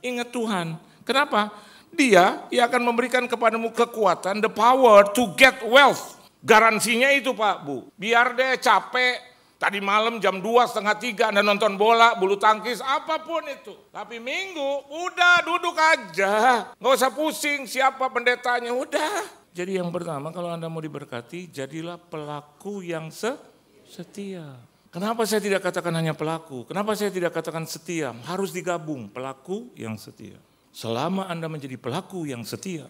Ingat Tuhan. Kenapa? Dia akan memberikan kepadamu kekuatan, the power to get wealth. Garansinya itu Pak, Bu. Biar deh capek, tadi malam jam 2:30 Anda nonton bola, bulu tangkis, apapun itu. Tapi Minggu, udah duduk aja. Nggak usah pusing siapa pendetanya, udah. Jadi yang pertama kalau Anda mau diberkati, jadilah pelaku yang setia. Kenapa saya tidak katakan hanya pelaku? Kenapa saya tidak katakan setia? Harus digabung, pelaku yang setia. Selama Anda menjadi pelaku yang setia,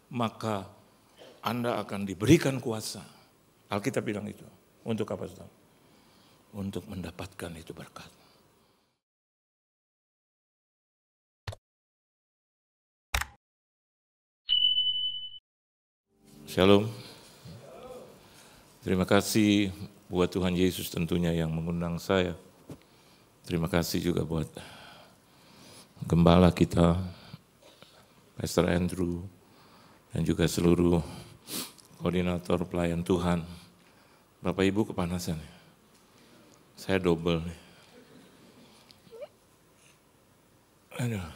maka Anda akan diberikan kuasa. Alkitab bilang itu. Untuk apa, saudara? Untuk mendapatkan itu berkat. Shalom. Terima kasih buat Tuhan Yesus tentunya yang mengundang saya. Terima kasih juga buat gembala kita, Pastor Andrew, dan juga seluruh koordinator pelayan Tuhan. Bapak Ibu kepanasan, saya double nih. Aduh.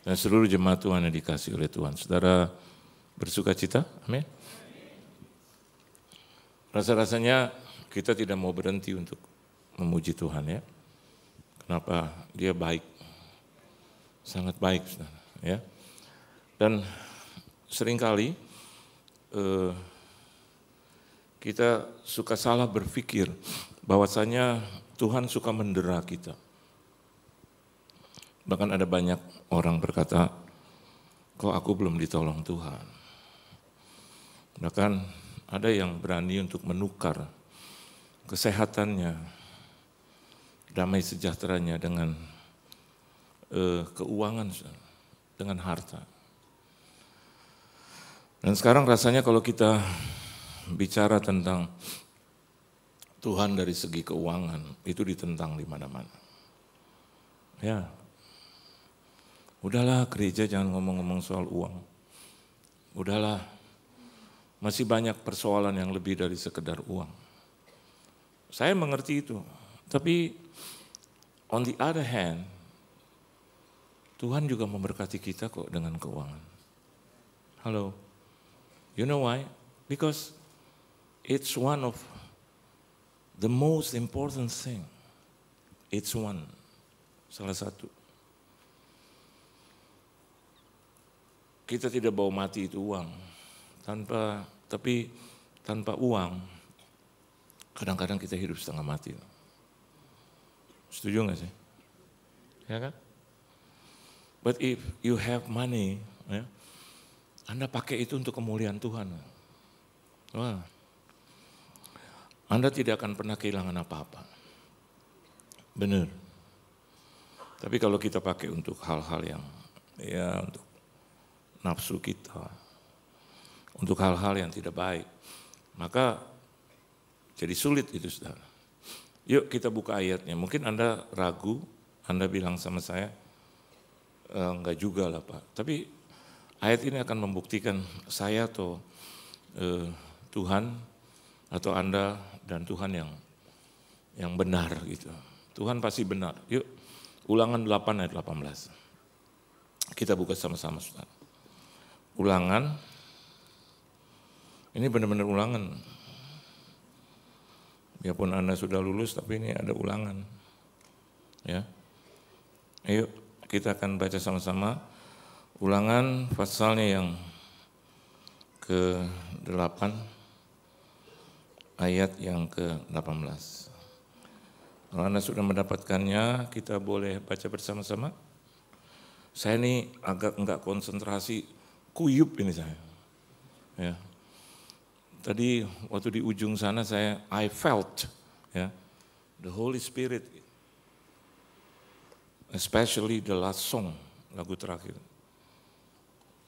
Dan seluruh jemaat Tuhan yang dikasih oleh Tuhan. Saudara bersuka cita? Amin. Rasa-rasanya kita tidak mau berhenti untuk memuji Tuhan ya. Kenapa? Dia baik. Sangat baik, saudara, ya. Dan seringkali kita suka salah berpikir bahwasanya Tuhan suka mendera kita. Bahkan ada banyak orang berkata, kok aku belum ditolong Tuhan. Bahkan ada yang berani untuk menukar kesehatannya, damai sejahteranya dengan keuangan, dengan harta. Dan sekarang rasanya kalau kita bicara tentang Tuhan dari segi keuangan, itu ditentang di mana-mana. Ya, udahlah gereja jangan ngomong-ngomong soal uang. Udahlah, masih banyak persoalan yang lebih dari sekedar uang. Saya mengerti itu, tapi on the other hand, Tuhan juga memberkati kita kok dengan keuangan. Halo, you know why? Because it's one of the most important thing. It's one, salah satu. Kita tidak bawa mati itu uang, tapi tanpa uang, kadang-kadang kita hidup setengah mati. Setuju nggak sih? Ya kan? But if you have money, ya, Anda pakai itu untuk kemuliaan Tuhan. Wah, Anda tidak akan pernah kehilangan apa-apa. Benar. Tapi kalau kita pakai untuk hal-hal yang, ya untuk nafsu kita, untuk hal-hal yang tidak baik, maka jadi sulit itu, saudara. Yuk kita buka ayatnya. Mungkin Anda ragu, Anda bilang sama saya, enggak juga lah Pak. Tapi ayat ini akan membuktikan saya atau Tuhan atau Anda dan Tuhan yang benar gitu. Tuhan pasti benar. Yuk, Ulangan 8 ayat 18. Kita buka sama-sama, saudara. Ulangan, ini benar-benar ulangan. Biarpun Anda sudah lulus, tapi ini ada ulangan. Ya, ayo kita akan baca sama-sama. Ulangan pasalnya yang ke-8, ayat yang ke-18. Kalau Anda sudah mendapatkannya, kita boleh baca bersama-sama. Saya ini agak enggak konsentrasi, kuyup ini saya. Ya. Tadi waktu di ujung sana I felt ya, the Holy Spirit, especially the last song, lagu terakhir.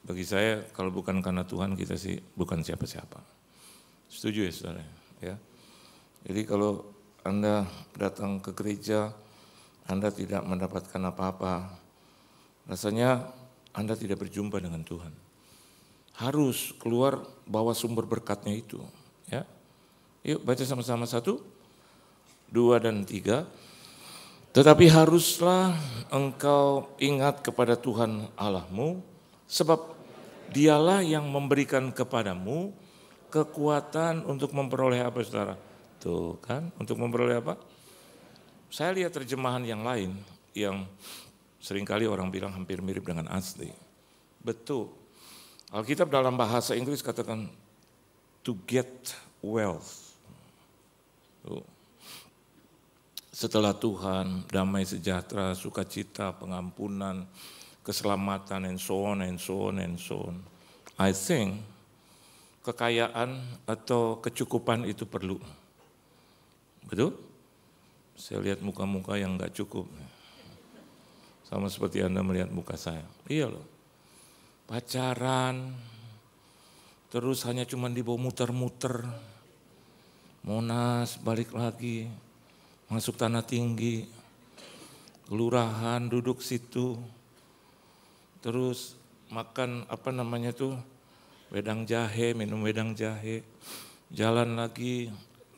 Bagi saya kalau bukan karena Tuhan kita sih bukan siapa-siapa. Setuju ya saudara? Ya. Jadi kalau Anda datang ke gereja, Anda tidak mendapatkan apa-apa, rasanya Anda tidak berjumpa dengan Tuhan. Harus keluar bawa sumber berkatnya itu. Ya. Yuk baca sama-sama 1, 2, dan 3. Tetapi haruslah engkau ingat kepada Tuhan Allahmu, sebab Dialah yang memberikan kepadamu kekuatan untuk memperoleh apa, saudara? Tuh kan, untuk memperoleh apa? Saya lihat terjemahan yang lain yang seringkali orang bilang hampir mirip dengan asli. Betul. Alkitab dalam bahasa Inggris katakan to get wealth. Tuh. Setelah Tuhan, damai sejahtera, sukacita, pengampunan, keselamatan, and so on, and so on, and so on. I think kekayaan atau kecukupan itu perlu. Betul? Saya lihat muka-muka yang enggak cukup. Sama seperti Anda melihat muka saya. Iya loh. Pacaran, terus hanya cuma dibawa muter-muter. Monas, balik lagi, masuk Tanah Tinggi, kelurahan, duduk situ. Terus makan wedang jahe, minum wedang jahe, jalan lagi,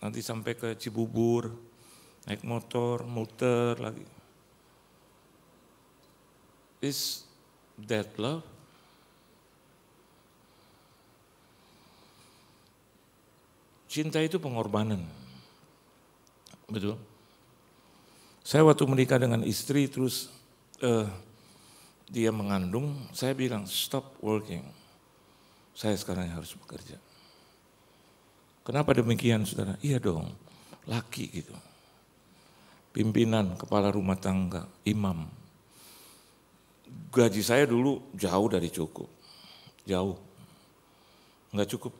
nanti sampai ke Cibubur, naik motor, muter lagi. Is that love? Cinta itu pengorbanan, betul? Saya waktu menikah dengan istri terus dia mengandung, saya bilang stop working. Saya sekarang harus bekerja. Kenapa demikian, saudara? Iya dong, laki gitu. Pimpinan, kepala rumah tangga, imam. Gaji saya dulu jauh dari cukup. Jauh. Enggak cukup.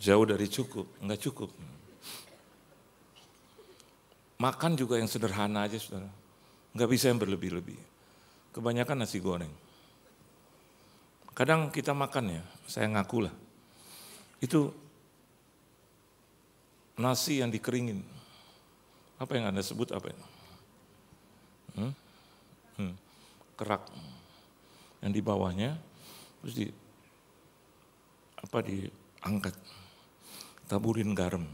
Jauh dari cukup, enggak cukup. Makan juga yang sederhana aja, saudara. Enggak bisa yang berlebih-lebih. Kebanyakan nasi goreng. Kadang kita makan ya, saya ngaku lah. Itu nasi yang dikeringin. Apa yang Anda sebut apa itu? Kerak. Yang di bawahnya, terus diangkat. Taburin garam.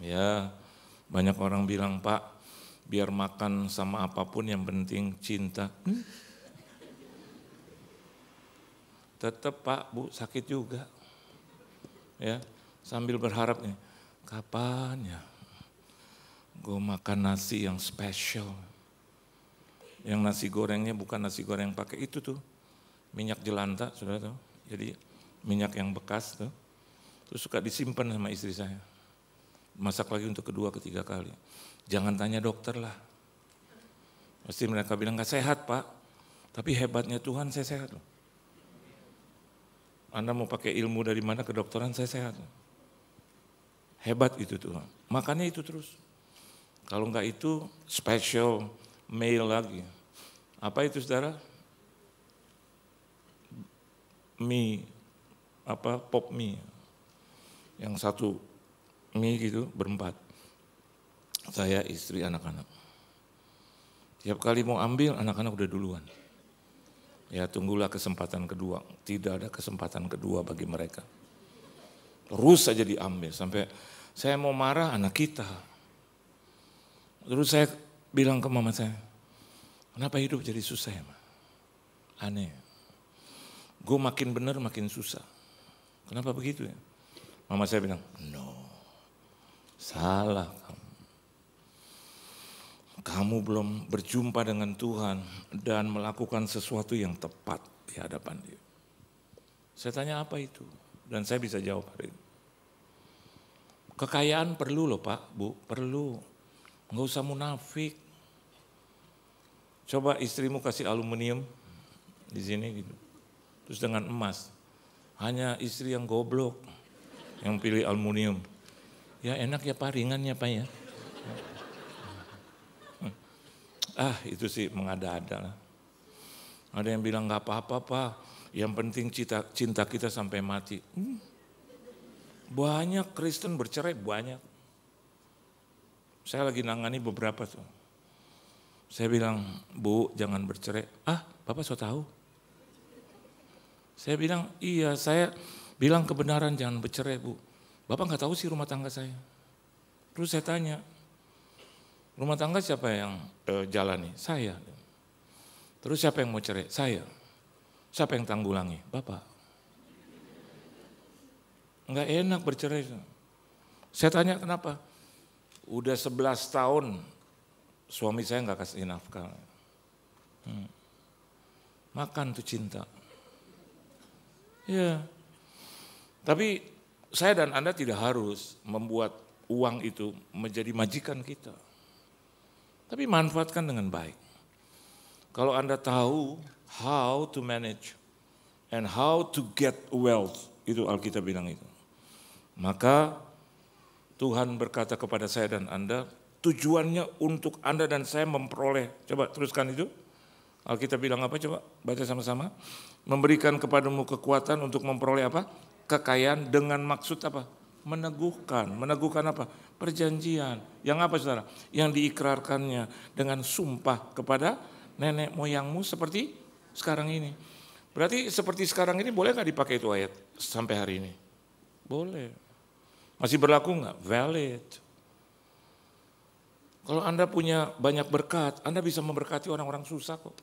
Ya, banyak orang bilang, Pak, biar makan sama apapun yang penting cinta. Tetap Pak, Bu, sakit juga. Ya, sambil berharap nih, kapan ya gue makan nasi yang spesial. Yang nasi gorengnya bukan nasi goreng pakai itu tuh, minyak jelanta, saudara tahu. Jadi minyak yang bekas tuh, terus suka disimpan sama istri saya. Masak lagi untuk kedua, ketiga kali. Jangan tanya dokter lah. Pasti mereka bilang gak sehat Pak. Tapi hebatnya Tuhan saya sehat loh. Anda mau pakai ilmu dari mana kedokteran saya sehat. Hebat itu Tuhan. Makannya itu terus. Kalau enggak itu special meal lagi. Apa itu saudara? Mie, pop mie. Yang satu mie gitu berempat. Saya, istri, anak-anak. Tiap kali mau ambil, anak-anak udah duluan. Ya tunggulah kesempatan kedua. Tidak ada kesempatan kedua bagi mereka. Terus saja diambil. Sampai saya mau marah, anak kita. Terus saya bilang ke mama saya, kenapa hidup jadi susah ya, Ma? Aneh. Gue makin benar makin susah. Kenapa begitu ya? Mama saya bilang, no, salah kamu. Kamu belum berjumpa dengan Tuhan dan melakukan sesuatu yang tepat di hadapan Dia. Saya tanya apa itu? Dan saya bisa jawab hari ini. Kekayaan perlu loh Pak, Bu, perlu. Enggak usah munafik. Coba istrimu kasih aluminium di sini gitu. Terus dengan emas. Hanya istri yang goblok yang pilih aluminium. Ya enak ya Pak, ringan ya Pak ya. Itu sih mengada-ada lah. Ada yang bilang gak apa-apa Pak, yang penting cinta kita sampai mati. Banyak Kristen bercerai, banyak. Saya lagi nangani beberapa tuh. Saya bilang, Bu jangan bercerai. Bapak so tahu? Saya bilang, iya saya bilang kebenaran jangan bercerai Bu. Bapak gak tahu sih rumah tangga saya. Terus saya tanya, rumah tangga siapa yang jalani? Saya. Terus siapa yang mau cerai? Saya. Siapa yang tanggulangi? Bapak. Enggak enak bercerai. Saya tanya kenapa? Udah 11 tahun suami saya enggak kasih nafkah. Makan tuh cinta. Ya. Tapi saya dan Anda tidak harus membuat uang itu menjadi majikan kita. Tapi manfaatkan dengan baik. Kalau Anda tahu how to manage and how to get wealth, itu Alkitab bilang itu. Maka Tuhan berkata kepada saya dan Anda, tujuannya untuk Anda dan saya memperoleh, coba teruskan itu. Alkitab bilang apa coba, baca sama-sama. Memberikan kepadamu kekuatan untuk memperoleh apa? Kekayaan dengan maksud apa? Meneguhkan. Meneguhkan apa? Perjanjian. Yang apa saudara? Yang diikrarkannya dengan sumpah kepada nenek moyangmu seperti sekarang ini. Berarti seperti sekarang ini boleh gak dipakai itu ayat sampai hari ini? Boleh. Masih berlaku gak? Valid. Kalau Anda punya banyak berkat, Anda bisa memberkati orang-orang susah kok.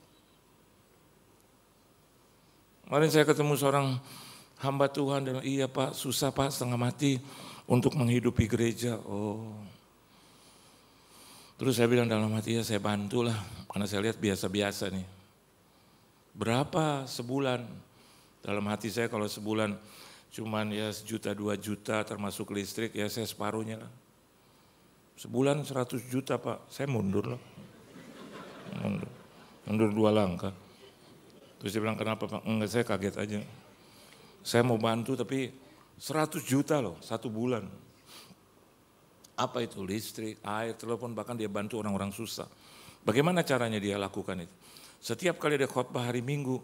Kemarin saya ketemu seorang hamba Tuhan dan iya Pak, susah Pak, setengah mati untuk menghidupi gereja. Oh. Terus saya bilang dalam hati ya saya bantulah, karena saya lihat biasa-biasa nih. Berapa sebulan? Dalam hati saya kalau sebulan cuman ya 1 juta 2 juta termasuk listrik ya saya separuhnya lah. Sebulan 100 juta Pak, saya mundur loh. Mundur 2 langkah. Terus dia bilang kenapa Pak? Enggak, saya kaget aja. Saya mau bantu tapi 100 juta loh, 1 bulan. Apa itu? Listrik, air, telepon, bahkan dia bantu orang-orang susah. Bagaimana caranya dia lakukan itu? Setiap kali ada khotbah hari Minggu,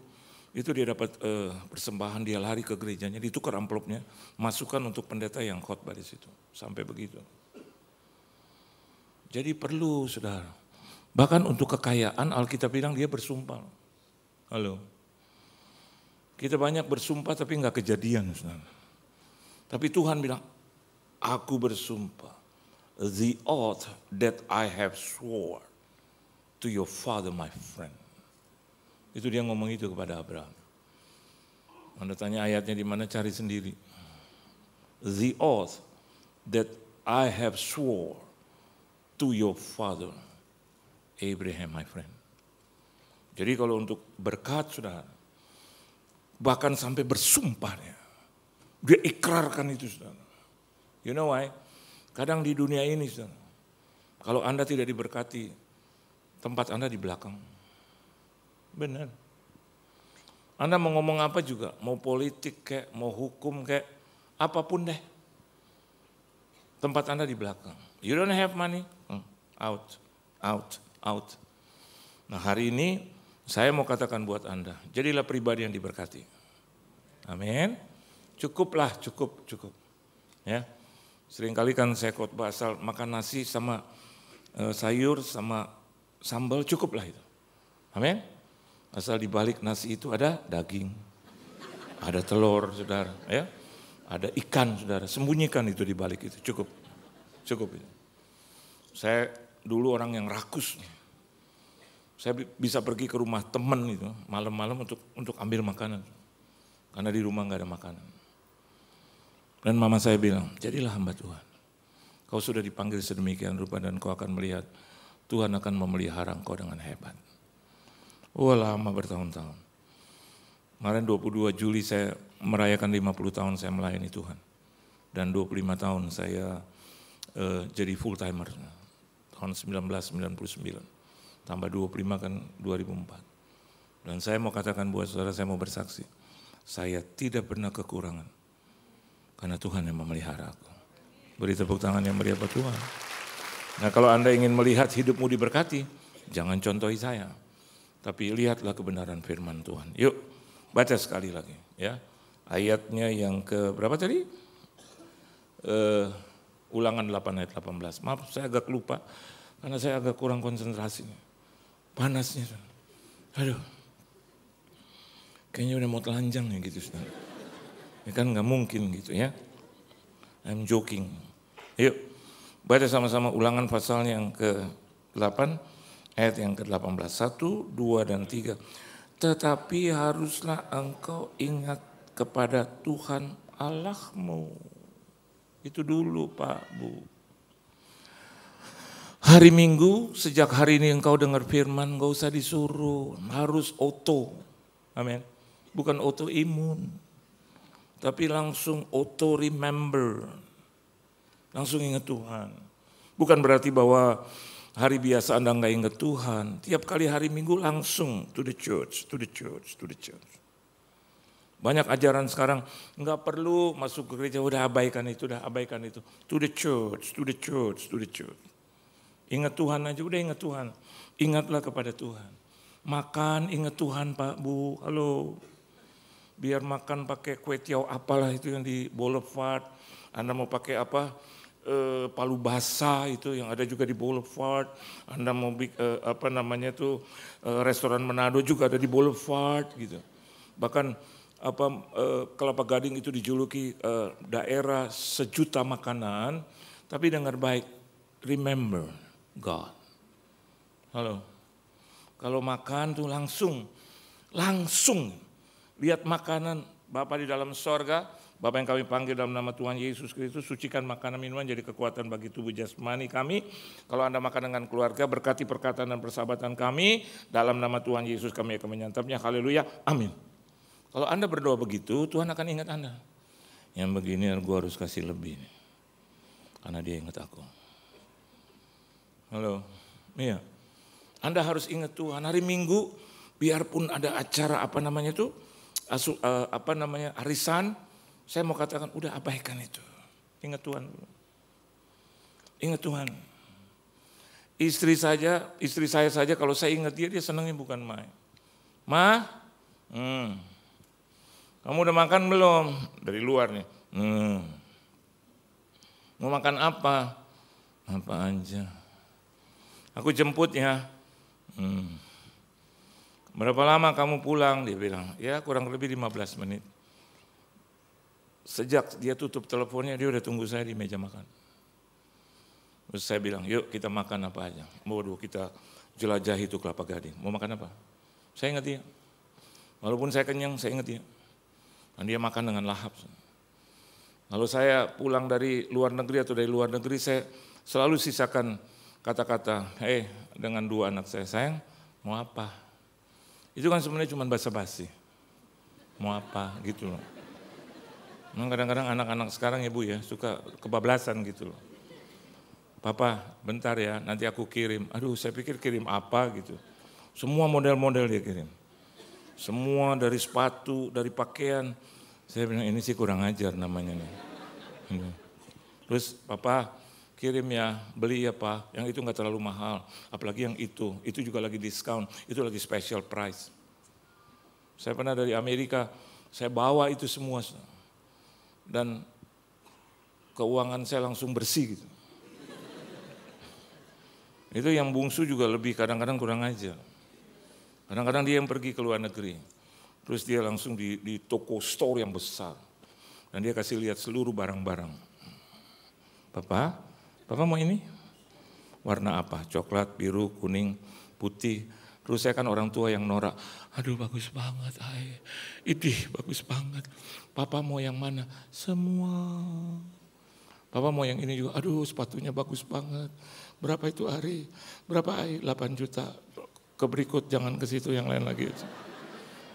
itu dia dapat persembahan, dia lari ke gerejanya, ditukar amplopnya, masukkan untuk pendeta yang khotbah di situ. Sampai begitu. Jadi perlu saudara. Bahkan untuk kekayaan Alkitab bilang dia bersumpah. Halo. Kita banyak bersumpah tapi enggak kejadian saudara. Tapi Tuhan bilang, aku bersumpah. The oath that I have swore to your father my friend. Itu dia ngomong itu kepada Abraham. Anda tanya ayatnya di mana, cari sendiri. The oath that I have swore to your father Abraham my friend. Jadi kalau untuk berkat saudara, bahkan sampai bersumpah dia ikrarkan itu saudara. You know why? Kadang di dunia ini saudara, kalau Anda tidak diberkati, tempat Anda di belakang. Benar. Anda mau ngomong apa juga, mau politik kayak, mau hukum kayak, apapun deh. Tempat Anda di belakang. You don't have money? Out, out, out. Nah hari ini saya mau katakan buat Anda, jadilah pribadi yang diberkati. Amin. Cukuplah, cukup. Ya. Seringkali kan saya khotbah asal makan nasi sama sayur sama sambal, cukuplah itu. Amin. Asal di balik nasi itu ada daging, ada telur, saudara, ya, ada ikan, saudara. Sembunyikan itu di balik itu, cukup itu. Saya dulu orang yang rakus. Saya bisa pergi ke rumah teman itu malam-malam untuk ambil makanan, karena di rumah nggak ada makanan. Dan mama saya bilang, jadilah hamba Tuhan. Kau sudah dipanggil sedemikian rupa dan kau akan melihat Tuhan akan memelihara engkau dengan hebat. Oh lama bertahun-tahun. Kemarin 22 Juli saya merayakan 50 tahun saya melayani Tuhan. Dan 25 tahun saya jadi full timer. Tahun 1999. Tambah 25 kan 2004. Dan saya mau katakan buat saudara, saya mau bersaksi. Saya tidak pernah kekurangan. Karena Tuhan yang memelihara aku. Beri tepuk tangan yang meriah buat Tuhan. Nah kalau Anda ingin melihat hidupmu diberkati, jangan contohi saya. Tapi lihatlah kebenaran firman Tuhan. Yuk baca sekali lagi ya. Ayatnya yang ke berapa tadi? Ulangan 8 ayat 18. Maaf saya agak lupa. Karena saya agak kurang konsentrasi. Panasnya. Aduh. Kayaknya udah mau telanjang ya gitu. Ya kan gak mungkin gitu ya. I'm joking. Yuk. Baca sama-sama Ulangan pasalnya yang ke-8, ayat yang ke-18. 1, 2, dan 3. Tetapi haruslah engkau ingat kepada Tuhan Allahmu. Itu dulu Pak, Bu. Hari Minggu, sejak hari ini engkau dengar firman, gak usah disuruh, harus auto. Amin. Bukan autoimun, tapi langsung auto remember. Langsung ingat Tuhan. Bukan berarti bahwa hari biasa Anda nggak ingat Tuhan. Tiap kali hari Minggu langsung to the church, to the church, to the church. Banyak ajaran sekarang nggak perlu masuk ke gereja, udah abaikan itu, udah abaikan itu. To the church, to the church, to the church. Ingat Tuhan aja, udah ingat Tuhan. Ingatlah kepada Tuhan. Makan ingat Tuhan Pak, Bu, halo. Biar makan pakai kue tiaw apalah itu yang di Boulevard. Anda mau pakai apa? Palu basah itu yang ada juga di Boulevard. Anda mau apa namanya tuh restoran Manado juga ada di Boulevard gitu. Bahkan apa Kelapa Gading itu dijuluki daerah sejuta makanan. Tapi dengar baik, remember God. Halo. Kalau makan tuh langsung lihat makanan Bapa di dalam sorga, Bapa yang kami panggil dalam nama Tuhan Yesus Kristus, sucikan makanan minuman jadi kekuatan bagi tubuh jasmani kami. Kalau Anda makan dengan keluarga, berkati perkataan dan persahabatan kami, dalam nama Tuhan Yesus kami akan menyantapnya, haleluya, amin. Kalau Anda berdoa begitu, Tuhan akan ingat Anda. Yang begini gue harus kasih lebih, karena dia ingat aku. Halo, iya. Anda harus ingat Tuhan, hari Minggu, biarpun ada acara arisan, saya mau katakan udah abaikan itu. Ingat Tuhan. Ingat Tuhan. Istri saya saja kalau saya ingat dia senangnya bukan main. Ma, kamu udah makan belum? Dari luar nih. Mau makan apa? Apa aja. Aku jemput ya. Berapa lama kamu pulang? Dia bilang, ya kurang lebih 15 menit. Sejak dia tutup teleponnya, dia udah tunggu saya di meja makan. Terus saya bilang, yuk kita makan apa aja. Waduh, kita jelajah itu Kelapa Gading. Mau makan apa? Saya ingat dia. Walaupun saya kenyang, saya ingat dia. Dan dia makan dengan lahap. Kalau saya pulang dari luar negeri atau dari luar negeri, saya selalu sisakan kata-kata, dengan dua anak saya, sayang, mau apa? Itu kan sebenarnya cuma basa-basi. Mau apa gitu loh. Memang kadang-kadang anak-anak sekarang ya Bu ya, suka kebablasan gitu loh. Papa, bentar ya, nanti aku kirim. Aduh, saya pikir kirim apa gitu. Semua model-model dia kirim. Semua dari sepatu, dari pakaian. Saya bilang ini sih kurang ajar namanya nih. Terus Papa kirim ya, beli ya Pak, yang itu nggak terlalu mahal. Apalagi yang itu juga lagi diskon, itu lagi special price. Saya pernah dari Amerika, saya bawa itu semua. Dan keuangan saya langsung bersih gitu. Itu yang bungsu juga lebih kadang-kadang kurang aja. Kadang-kadang dia yang pergi ke luar negeri. Terus dia langsung di toko store yang besar. Dan dia kasih lihat seluruh barang-barang. Papa mau ini? Warna apa? Coklat, biru, kuning, putih. Terus saya kan orang tua yang norak. Aduh bagus banget, idih bagus banget. Papa mau yang mana? Semua. Papa mau yang ini juga. Aduh sepatunya bagus banget. Berapa itu Ari? Berapa Ari? 8 juta. Ke berikut jangan ke situ yang lain lagi.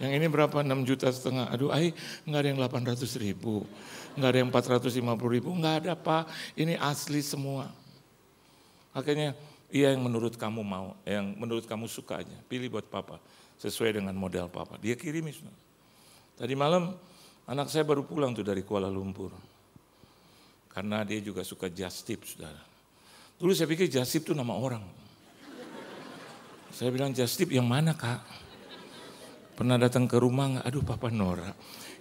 Yang ini berapa? 6,5 juta. Aduh nggak ada yang 800.000. Nggak ada yang 450.000. Nggak ada Pak. Ini asli semua. Akhirnya iya yang menurut kamu mau. Yang menurut kamu suka aja. Pilih buat Papa. Sesuai dengan model Papa. Dia kirimin. Tadi malam anak saya baru pulang tuh dari Kuala Lumpur. Karena dia juga suka just tip, saudara. Dulu saya pikir just tip itu nama orang. Saya bilang just tip yang mana Kak? Pernah datang ke rumah nggak? Aduh Papa Nora,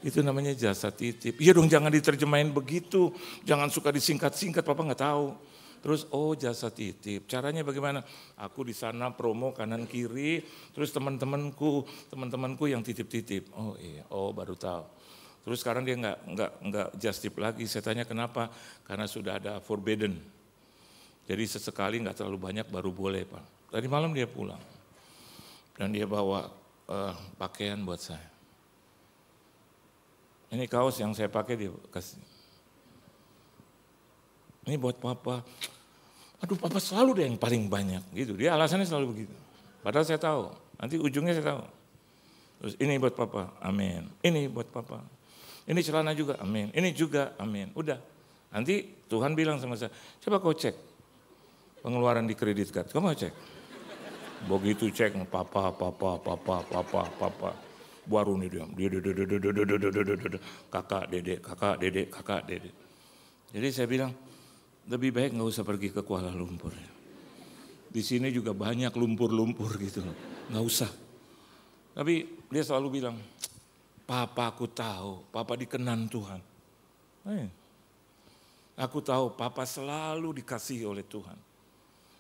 itu namanya jasa titip. Iya dong jangan diterjemahin begitu, jangan suka disingkat-singkat, Papa nggak tahu. Terus jasa titip, caranya bagaimana? Aku di sana promo kanan kiri, terus teman-temanku yang titip-titip. Oh iya, baru tahu. Terus sekarang dia nggak just tip lagi. Saya tanya kenapa? Karena sudah ada forbidden. Jadi sesekali nggak terlalu banyak baru boleh Pak. Tadi malam dia pulang dan dia bawa pakaian buat saya. Ini kaos yang saya pakai dia kasih. Ini buat Papa. Aduh Papa selalu deh yang paling banyak gitu. Dia alasannya selalu begitu. Padahal saya tahu, nanti ujungnya saya tahu. Terus ini buat Papa, amin. Ini buat Papa. Ini celana juga, amin. Ini juga, amin. Udah. Nanti Tuhan bilang sama saya, coba kau cek pengeluaran di kredit card. Kamu cek. Begitu cek, Papa. Baru nih dia. Kakak, dedek. Jadi saya bilang, lebih baik nggak usah pergi ke Kuala Lumpur. Di sini juga banyak lumpur-lumpur gitu loh. Nggak usah. Tapi dia selalu bilang, Papa aku tahu, Papa dikenan Tuhan. Aku tahu Papa selalu dikasihi oleh Tuhan.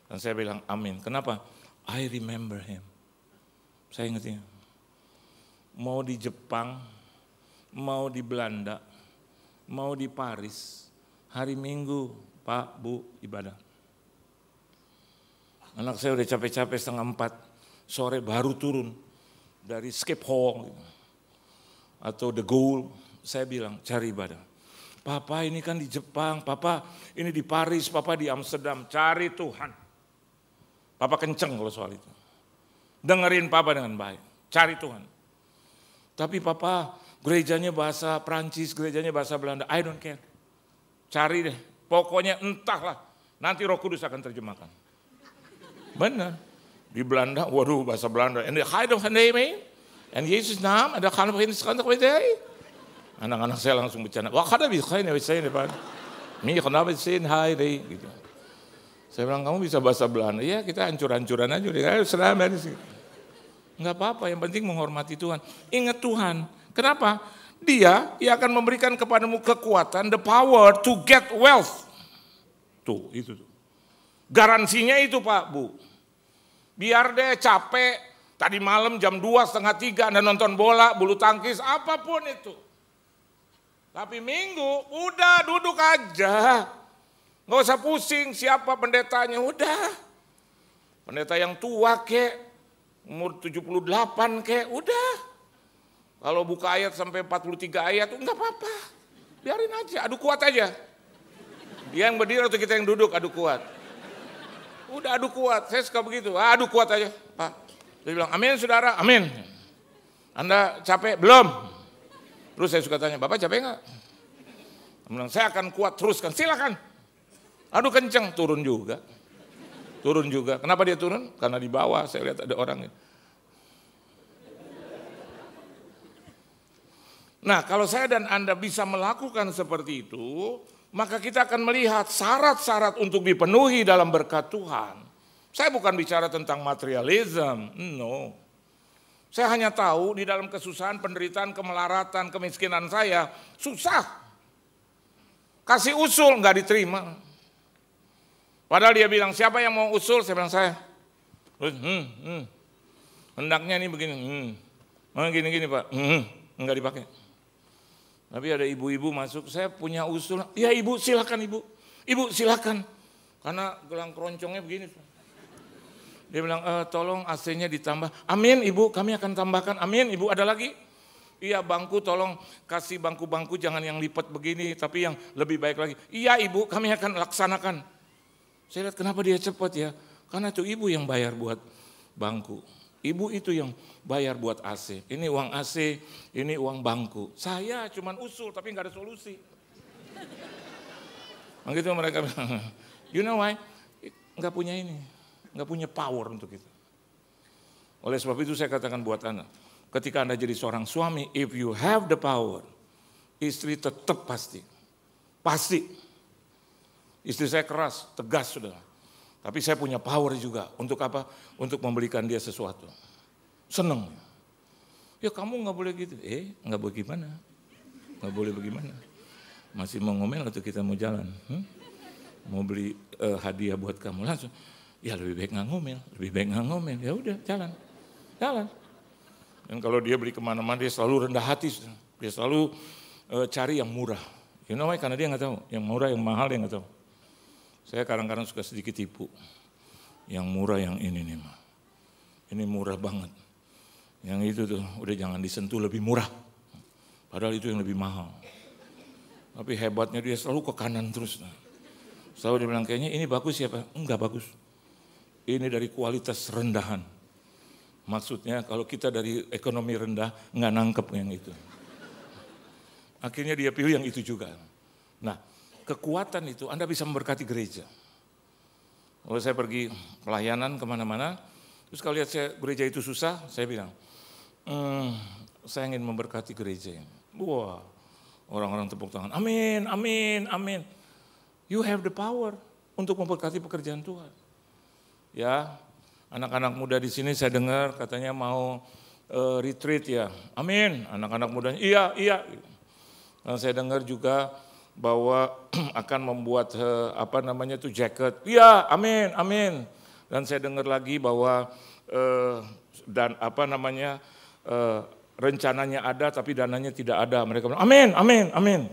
Dan saya bilang amin. Kenapa? I remember him. Saya ingatnya. Mau di Jepang, mau di Belanda, mau di Paris, hari Minggu Pak, Bu, ibadah. Anak saya udah capek-capek 3:30, sore baru turun dari Schiphol atau The Gaulle. Saya bilang cari ibadah. Papa ini kan di Jepang, Papa ini di Paris, Papa di Amsterdam, cari Tuhan. Papa kenceng kalau soal itu. Dengerin Papa dengan baik, cari Tuhan. Tapi Papa gerejanya bahasa Prancis, gerejanya bahasa Belanda, I don't care. Cari deh, pokoknya entahlah, nanti Roh Kudus akan terjemahkan. Benar. Di Belanda, waduh bahasa Belanda. En de heilige name, en Yesus naam, en dan gaan we in de anak-anak saya langsung bercanda. Wah, kada bisa ini depan. Ini kenapa sih hari gitu. Saya bilang kamu bisa bahasa Belanda. Ya kita hancur-hancuran aja. Ayo selamat di sini. Enggak apa-apa, yang penting menghormati Tuhan. Ingat Tuhan. Kenapa? Dia akan memberikan kepadamu kekuatan, the power to get wealth. Tuh, itu tuh. Garansinya itu Pak, Bu. Biar deh capek, tadi malam jam 2:30 Anda nonton bola, bulu tangkis, apapun itu. Tapi Minggu, udah duduk aja. Nggak usah pusing siapa pendetanya, udah. Pendeta yang tua kek, umur 78 kek, udah. Kalau buka ayat sampai 43 ayat, enggak apa-apa. Biarin aja, adu kuat aja. Dia yang berdiri atau kita yang duduk, adu kuat. Udah adu kuat, saya suka begitu, adu kuat aja Pak. Dia bilang, amin saudara, amin. Anda capek? Belum. Terus saya suka tanya, Bapak capek enggak? Dia bilang, saya akan kuat teruskan, silakan. Adu kenceng, turun juga. Turun juga, kenapa dia turun? Karena di bawah saya lihat ada orang. Nah kalau saya dan Anda bisa melakukan seperti itu, maka kita akan melihat syarat-syarat untuk dipenuhi dalam berkat Tuhan. Saya bukan bicara tentang materialism, no. Saya hanya tahu di dalam kesusahan, penderitaan, kemelaratan, kemiskinan saya, susah. Kasih usul, nggak diterima. Padahal dia bilang, siapa yang mau usul? Saya bilang, saya. Terus, hendaknya ini begini, gini Pak, nggak dipakai. Tapi ada ibu-ibu masuk, saya punya usul, ya ibu silakan ibu silakan. Karena gelang keroncongnya begini. Dia bilang, tolong AC-nya ditambah. Amin ibu, kami akan tambahkan. Amin ibu, ada lagi? Iya bangku, tolong kasih bangku-bangku jangan yang lipat begini, tapi yang lebih baik lagi. Iya ibu, kami akan laksanakan. Saya lihat kenapa dia cepat ya, karena itu ibu yang bayar buat bangku. Ibu itu yang bayar buat AC. Ini uang AC, ini uang bangku. Saya cuman usul tapi nggak ada solusi. Begitu mereka bilang, you know why? Nggak punya ini, nggak punya power untuk itu. Oleh sebab itu saya katakan buat Anda, ketika Anda jadi seorang suami, if you have the power, istri tetap pasti. Istri saya keras, tegas sudah. Tapi saya punya power juga. Untuk apa? Untuk memberikan dia sesuatu. Seneng. Ya kamu nggak boleh gitu. Nggak boleh gimana? Nggak boleh bagaimana? Masih mau ngomel atau kita mau jalan? Mau beli hadiah buat kamu langsung. Ya lebih baik nggak ngomel. Ya udah jalan. Dan kalau dia beli kemana-mana dia selalu rendah hati. Dia selalu cari yang murah. You know why? Karena dia nggak tahu. Yang murah, yang mahal dia nggak tahu. Saya kadang-kadang suka sedikit tipu. Yang murah yang ini nih mah. Ini murah banget. Yang itu tuh udah jangan disentuh, lebih murah. Padahal itu yang lebih mahal. Tapi hebatnya dia selalu ke kanan terus. Selalu dia bilang kayaknya ini bagus ya Pak. Enggak bagus. Ini dari kualitas rendahan. Maksudnya kalau kita dari ekonomi rendah nggak nangkep yang itu. Akhirnya dia pilih yang itu juga. Nah, kekuatan itu Anda bisa memberkati gereja. Kalau saya pergi pelayanan kemana-mana, terus kalau lihat gereja itu susah, saya bilang, saya ingin memberkati gereja. Wah, orang-orang tepuk tangan, amin, amin, amin. You have the power untuk memberkati pekerjaan Tuhan. Ya, anak-anak muda di sini saya dengar katanya mau retreat ya, amin. Anak-anak mudanya, iya. Dan saya dengar juga bahwa akan membuat jaket. Iya, amin, amin. Dan saya dengar lagi bahwa rencananya ada tapi dananya tidak ada. Mereka bilang, amin, amin, amin.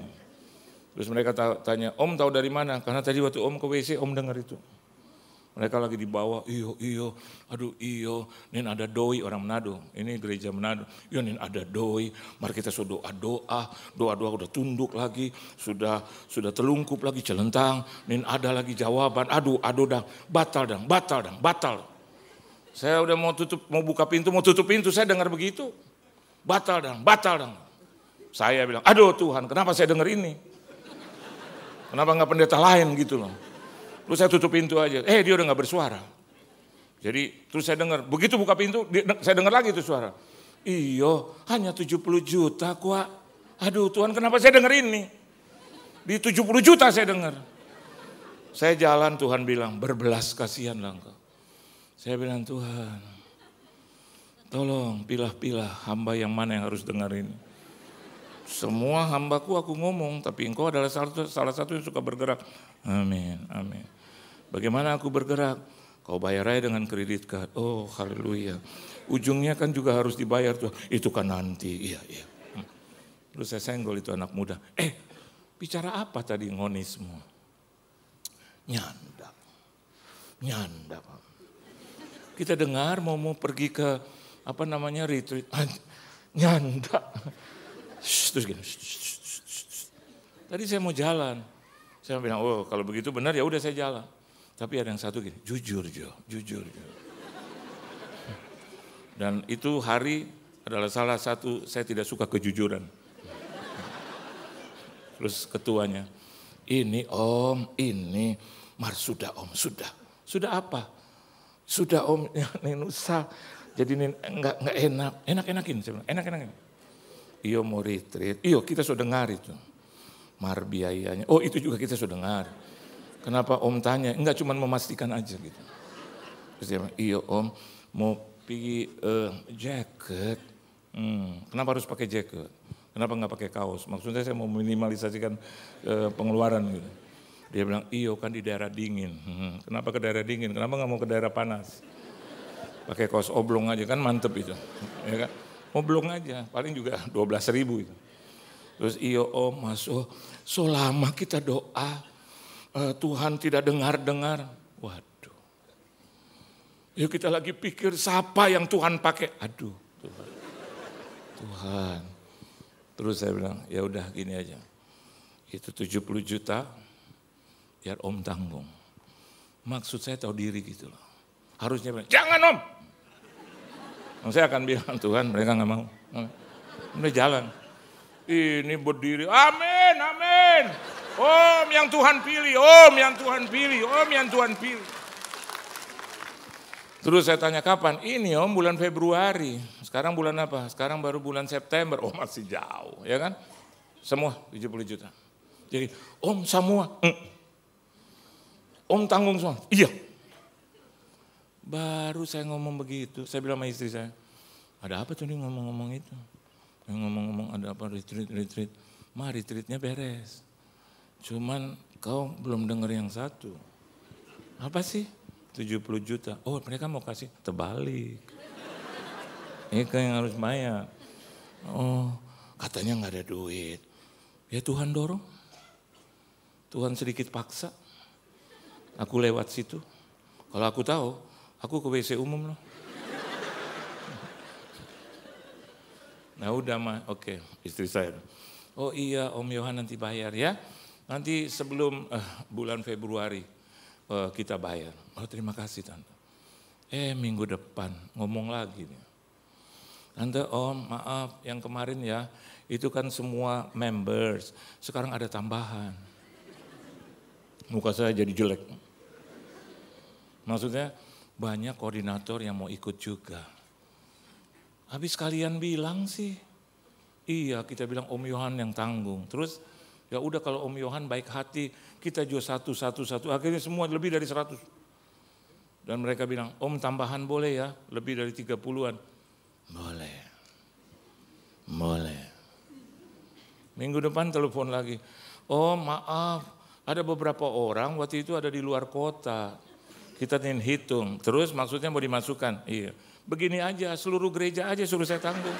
Terus mereka tanya, Om tahu dari mana? Karena tadi waktu Om ke WC, Om dengar itu. Mereka lagi di bawah, iyo, nin ada doi orang Manado, ini gereja Manado, iya nin ada doi, mari kita sudah doa udah tunduk lagi, sudah telungkup lagi celentang, nin ada lagi jawaban, aduh dah, batal. Saya udah mau buka pintu, mau tutup pintu, saya dengar begitu, batal dang. Saya bilang, aduh Tuhan, kenapa saya dengar ini? Kenapa nggak pendeta lain gitu loh? Terus saya tutup pintu aja, dia udah gak bersuara. Jadi terus saya dengar, begitu buka pintu, saya dengar lagi itu suara. Iyo, hanya 70 juta kok. Aduh Tuhan, kenapa saya dengar ini? Di 70 juta saya dengar. Saya jalan, Tuhan bilang, berbelas kasihanlah engkau. Saya bilang, Tuhan, tolong pilah-pilah hamba yang mana yang harus dengar ini. Semua hambaku aku ngomong, tapi engkau adalah salah satu yang suka bergerak. Amin, amin. Bagaimana aku bergerak? Kau bayar aja dengan kredit card. Oh, haleluya. Ujungnya kan juga harus dibayar tuh. Itu kan nanti, iya. Terus saya senggol itu anak muda. Bicara apa tadi ngonis semua? Nyanda. Kita dengar mau pergi ke retreat. Nyanda. Terus gini. Tadi saya mau jalan. Saya bilang, kalau begitu benar ya udah saya jalan. Tapi ada yang satu gini, jujur. Dan itu hari adalah salah satu saya tidak suka kejujuran. Terus ketuanya, ini Om, ini, sudah Om, sudah. Sudah apa? Sudah Om, ini usah. Jadi ini enggak enak. Enak-enakin, saya bilang, enak-enakin. Iyo mau retreat, kita sudah dengar itu. Biayanya, itu juga kita sudah dengar. Kenapa Om tanya? Enggak cuma memastikan aja gitu. Terus dia bilang, iya Om mau pergi jaket. Kenapa harus pakai jaket? Kenapa nggak pakai kaos? Maksudnya saya mau minimalisasikan pengeluaran gitu. Dia bilang, iya kan di daerah dingin. Kenapa ke daerah dingin? Kenapa nggak mau ke daerah panas? Pakai kaos oblong aja kan mantep itu. Ya kan? Oblong aja, paling juga 12.000 itu. Terus iyo Om masuk, selama kita doa, Tuhan tidak dengar. Waduh. Yuk kita lagi pikir siapa yang Tuhan pakai. Aduh Tuhan. Terus saya bilang, ya udah gini aja. Itu 70 juta, biar Om tanggung. Maksud saya tahu diri gitu loh. Harusnya bilang, jangan Om. Saya akan bilang, Tuhan mereka gak mau. Udah jalan. Ini berdiri, amin. Om yang Tuhan pilih. Terus saya tanya kapan? Ini Om bulan Februari. Sekarang bulan apa? Sekarang baru bulan September. Oh masih jauh, ya kan? Semua 70 juta. Jadi Om semua. Om tanggung semua. Iya. Baru saya ngomong begitu, saya bilang sama istri saya, ada apa tuh nih ngomong-ngomong itu? Yang ngomong-ngomong ada apa retreat. Retreatnya beres. Cuman kau belum dengar yang satu. Apa sih? 70 juta. Oh mereka mau kasih, terbalik. Ini kan yang harus bayar. Oh katanya gak ada duit. Ya Tuhan dorong. Tuhan sedikit paksa. Aku lewat situ. Kalau aku tahu, aku ke WC umum loh. Nah udah mah, oke, istri saya. Oh iya Om Yohan nanti bayar ya. Nanti sebelum bulan Februari kita bayar. Oh terima kasih Tante. Minggu depan ngomong lagi nih. Tante Om maaf yang kemarin ya, itu kan semua members. Sekarang ada tambahan. Muka saya jadi jelek. Maksudnya banyak koordinator yang mau ikut juga. Habis kalian bilang sih, iya kita bilang Om Yohan yang tanggung. Terus ya udah kalau Om Yohan baik hati, kita juga satu. Akhirnya semua lebih dari 100. Dan mereka bilang, Om tambahan boleh ya, lebih dari 30-an. Boleh. Minggu depan telepon lagi, oh maaf, ada beberapa orang waktu itu ada di luar kota. Kita ingin hitung, terus maksudnya mau dimasukkan. Iya, begini aja, seluruh gereja aja suruh saya tanggung.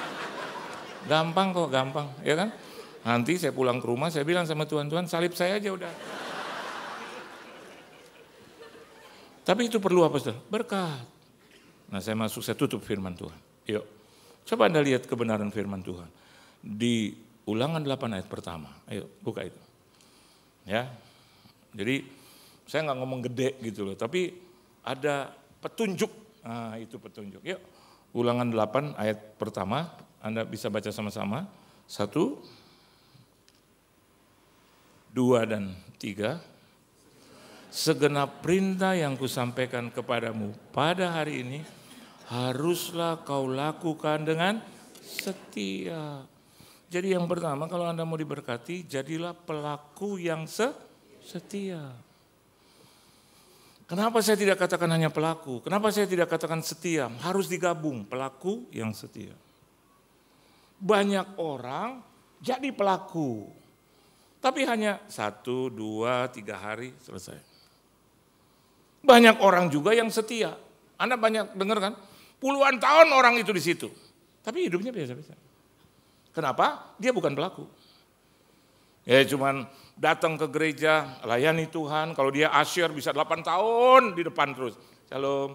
Gampang kok, gampang, ya kan? Nanti saya pulang ke rumah, saya bilang sama Tuhan, salib saya aja udah. Tapi itu perlu apa, Saudara? Berkat. Nah saya masuk, saya tutup firman Tuhan. Yuk, coba Anda lihat kebenaran firman Tuhan. Di Ulangan 8 ayat pertama, ayo buka itu. Ya, jadi saya nggak ngomong gede gitu loh, tapi ada petunjuk. Nah itu petunjuk. Yuk, Ulangan 8 ayat pertama, Anda bisa baca sama-sama. 1, 2 dan 3. Segenap perintah yang kusampaikan kepadamu pada hari ini, haruslah kau lakukan dengan setia. Jadi yang pertama kalau Anda mau diberkati, jadilah pelaku yang setia. Kenapa saya tidak katakan hanya pelaku? Kenapa saya tidak katakan setia? Harus digabung, pelaku yang setia. Banyak orang jadi pelaku, tapi hanya 1, 2, 3 hari selesai. Banyak orang juga yang setia. Anda banyak dengar kan? Puluhan tahun orang itu di situ, tapi hidupnya biasa-biasa. Kenapa? Dia bukan pelaku. Ya cuman datang ke gereja, layani Tuhan, kalau dia asyir bisa 8 tahun di depan terus. Shalom,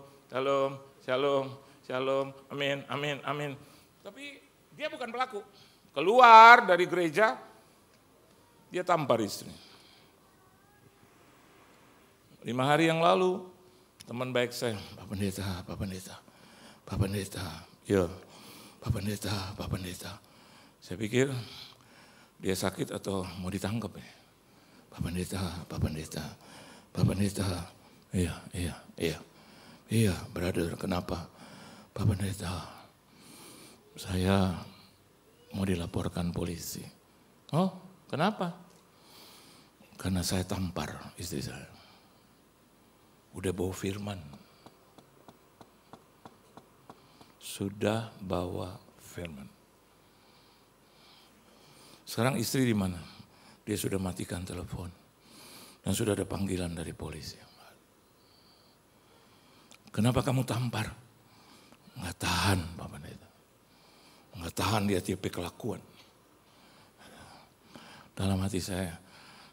amin. Tapi dia bukan pelaku. Keluar dari gereja, dia tampar istri. 5 hari yang lalu, teman baik saya, Pak Pendeta. Saya pikir dia sakit atau mau ditangkap ya. Pak Pendeta. Iya, brother, kenapa? Pak Pendeta, saya mau dilaporkan polisi. Oh, kenapa? Karena saya tampar istri saya. Udah bawa firman. Sudah bawa firman. Sekarang istri di mana? Dia sudah matikan telepon. Dan sudah ada panggilan dari polisi. Kenapa kamu tampar? Nggak tahan, Pak Pendeta. Nggak tahan dia tipe kelakuan. Dalam hati saya,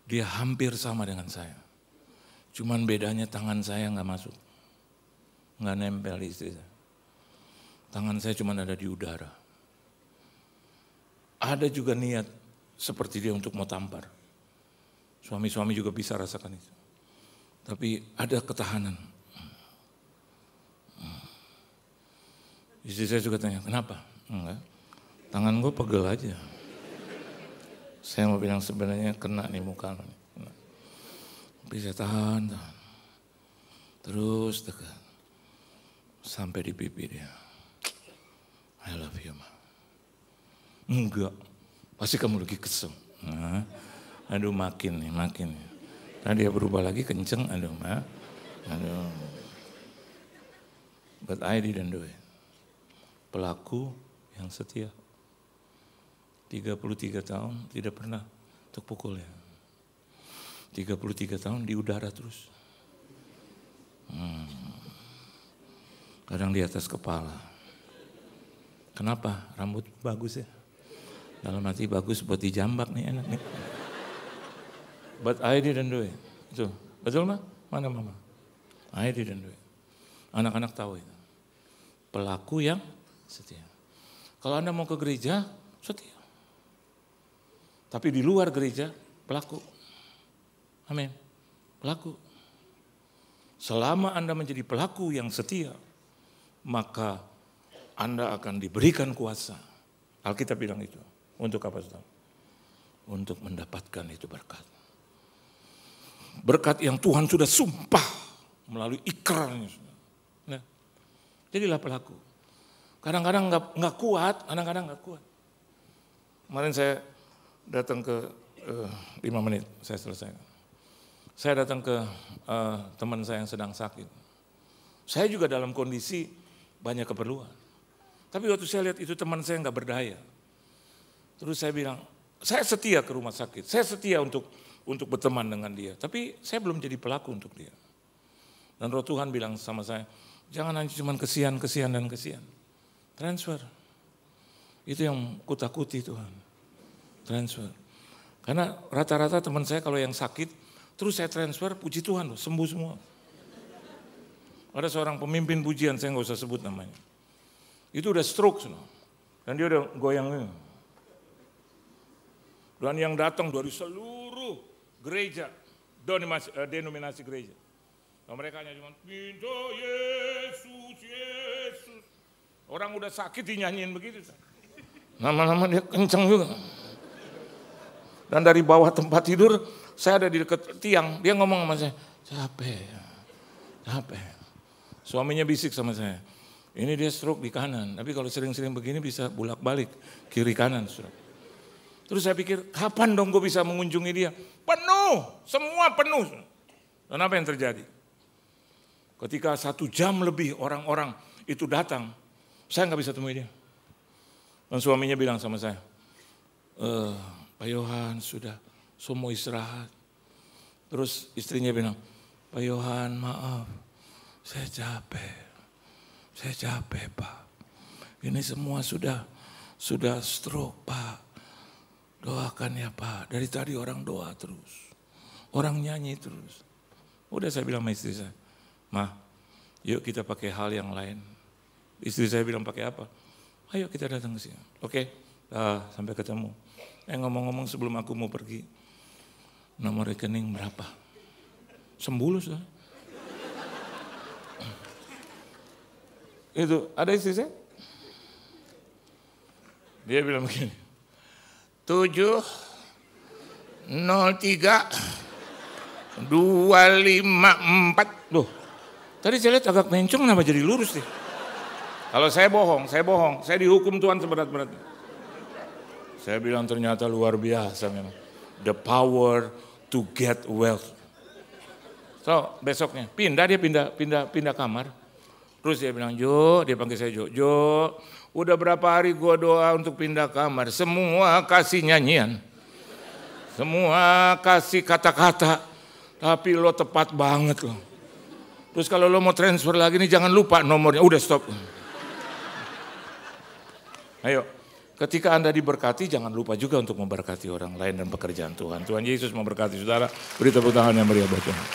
dia hampir sama dengan saya. Cuman bedanya tangan saya nggak masuk. Nggak nempel di istri saya. Tangan saya cuma ada di udara. Ada juga niat seperti dia untuk mau tampar. Suami-suami juga bisa rasakan itu. Tapi ada ketahanan. Istri saya juga tanya, kenapa? Enggak, tangan gue pegel aja. Saya mau bilang sebenarnya kena nih muka. Tapi saya tahan. Terus dekat. Sampai di pipi dia. I love you, Ma. Enggak, pasti kamu lagi kesel. Nah, aduh makin nih. Tadi dia berubah lagi kenceng, aduh Ma. Aduh. But I didn't do it. Pelaku yang setia. 33 tahun tidak pernah terpukul ya. 33 tahun di udara terus. Kadang di atas kepala. Kenapa? Rambut bagus ya. Dalam hati bagus buat dijambak nih, enak nih. But I didn't do it. Itu, betul Mah? Mana Mama? I didn't do it. Anak-anak tahu itu. Pelaku yang setia. Kalau Anda mau ke gereja, setia. Tapi di luar gereja, pelaku. Amin. Pelaku. Selama Anda menjadi pelaku yang setia, maka Anda akan diberikan kuasa. Alkitab bilang itu. Untuk apa, saudara? Untuk mendapatkan itu berkat. Berkat yang Tuhan sudah sumpah melalui ikrarnya. Nah, jadilah pelaku. Kadang-kadang nggak kuat, kadang-kadang nggak kuat. Kemarin saya datang ke 5 menit, saya selesai. Saya datang ke teman saya yang sedang sakit. Saya juga dalam kondisi banyak keperluan. Tapi waktu saya lihat itu teman saya nggak berdaya. Terus saya bilang, saya setia ke rumah sakit, saya setia untuk berteman dengan dia. Tapi saya belum jadi pelaku untuk dia. Dan Roh Tuhan bilang sama saya, jangan hanya cuma kesian. Transfer. Itu yang kutakuti Tuhan. Transfer. Karena rata-rata teman saya kalau yang sakit, terus saya transfer, puji Tuhan loh, sembuh semua. Ada seorang pemimpin pujian, saya nggak usah sebut namanya. Itu udah stroke, dan dia udah goyang. Dan yang datang dari seluruh gereja, denominasi gereja. Nah, mereka hanya cuma, pintu Yesus. Orang udah sakit dinyanyiin begitu. Lama-lama dia kencang juga. Dan dari bawah tempat tidur, saya ada di dekat tiang, dia ngomong sama saya, capek. Suaminya bisik sama saya, ini dia stroke di kanan, tapi kalau sering-sering begini bisa bolak-balik, kiri kanan. Terus saya pikir, kapan dong gue bisa mengunjungi dia? Penuh, semua penuh. Dan apa yang terjadi? Ketika 1 jam lebih orang-orang itu datang, saya nggak bisa temui dia. Dan suaminya bilang sama saya, Pak Yohan sudah semua istirahat. Terus istrinya bilang, Pak Yohan maaf, saya capek Pak. Ini semua sudah stroke Pak. Doakan ya Pak, dari tadi orang doa terus. Orang nyanyi terus. Udah saya bilang sama istri saya, Ma, yuk kita pakai hal yang lain. Istri saya bilang pakai apa? Ayo kita datang ke sini. Oke, sampai ketemu. Ngomong-ngomong sebelum aku mau pergi, nomor rekening berapa? Sembulu sudah. Itu ada istri saya. Dia bilang begini, 703 254. Loh, tadi saya lihat agak mencong, kenapa jadi lurus nih? Kalau saya bohong, saya dihukum Tuhan seberat-beratnya. Saya bilang ternyata luar biasa memang. The power to get wealth. So besoknya dia pindah kamar. Terus dia bilang, dia panggil saya Jo, udah berapa hari gua doa untuk pindah kamar, semua kasih nyanyian, semua kasih kata-kata, tapi lo tepat banget lo. Terus kalau lo mau transfer lagi nih jangan lupa nomornya, udah stop. Ayo, ketika Anda diberkati jangan lupa juga untuk memberkati orang lain dan pekerjaan Tuhan. Tuhan Yesus memberkati saudara, beri tepuk tangan yang meriah buat Tuhan.